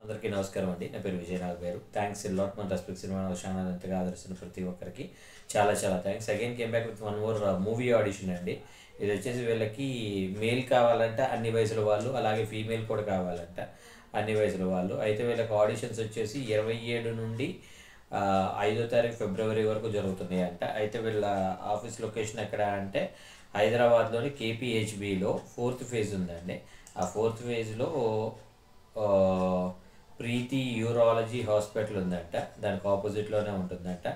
అందరికీ నమస్కారం అండి. నా పేరు విజయనాథ్ గారు. థ్యాంక్స్ ఎ లాట్ మన రెస్పెక్ట్ సినిమా ఛానల్ అంతగా ఆదరిస్తున్న ప్రతి ఒక్కరికి చాలా చాలా thanks. Again came back with one more movie audition అండి. ఇది వచ్చేసి వీళ్ళకి మేల్ కావాలంట అన్ని వయసుల వాళ్ళు, అలాగే ఫీమేల్ కూడా కావాలంట అన్ని వయసుల వాళ్ళు. అయితే వీళ్ళకి ఆడిషన్స్ వచ్చేసి 27 నుండి 5వ తారీఖు ఫిబ్రవరి వరకు జరుగుతున్నాయి అంట. అయితే వీళ్ళ ఆఫీస్ లొకేషన్ ఎక్కడ అంటే హైదరాబాద్లోని కేపీహెచ్బిలో 4th ఫేజ్ ఉందండి. ఆ 4th ఫేజ్లో ప్రీతి యూరాలజీ హాస్పిటల్ ఉందంట. దానికి ఆపోజిట్లోనే ఉంటుందంట.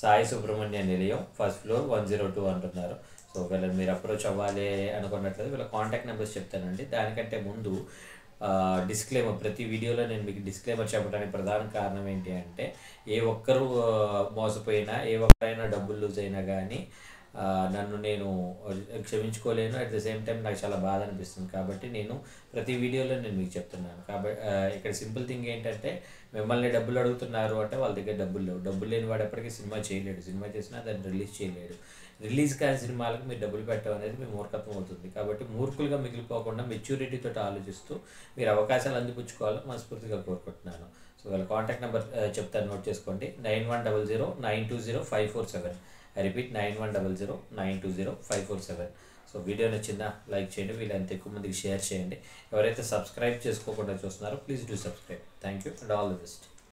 సాయి సుబ్రహ్మణ్య నిలయం, ఫస్ట్ ఫ్లోర్ 102 అంటున్నారు. సో వీళ్ళని మీరు అప్రోచ్ అవ్వాలి అనుకున్నట్లయితే వీళ్ళ కాంటాక్ట్ నెంబర్స్ చెప్తానండి. దానికంటే ముందు డిస్క్లైమర్, ప్రతి వీడియోలో నేను మీకు డిస్క్లైమర్ చెప్పడానికి ప్రధాన కారణం ఏంటి అంటే ఏ ఒక్కరు మోసపోయినా, ఏ ఒక్కరైనా డబ్బులు లూజ్ అయినా కానీ నన్ను నేను క్షమించుకోలేను. అట్ ద సేమ్ టైం నాకు చాలా బాధ అనిపిస్తుంది. కాబట్టి నేను ప్రతి వీడియోలో నేను మీకు చెప్తున్నాను. కాబట్టి ఇక్కడ సింపుల్ థింగ్ ఏంటంటే మిమ్మల్ని డబ్బులు అడుగుతున్నారు అంటే వాళ్ళ దగ్గర డబ్బులు లేవు. డబ్బులు లేని వాడు ఎప్పటికీ సినిమా చేయలేడు. సినిమా చేసినా దాన్ని రిలీజ్ చేయలేడు. రిలీజ్ కాని సినిమాలకు మీరు డబ్బులు పెట్టడం అనేది మీ మూర్ఖత్వం అవుతుంది. కాబట్టి మూర్ఖులుగా మిగిలిపోకుండా మెచ్యూరిటీతో ఆలోచిస్తూ మీరు అవకాశాలు అందిపుచ్చుకోవాలని మనస్ఫూర్తిగా కోరుకుంటున్నాను. సో వాళ్ళ కాంటాక్ట్ నెంబర్ చెప్తాను, నోట్ చేసుకోండి. 9100920547. I repeat 9100920547. సో వీడియో నచ్చిందా లైక్ చేయండి, వీళ్ళంత ఎక్కువ మందికి షేర్ చేయండి. ఎవరైతే సబ్స్క్రైబ్ చేసుకోకుండా చూస్తున్నారో please do subscribe. Thank you and all the best.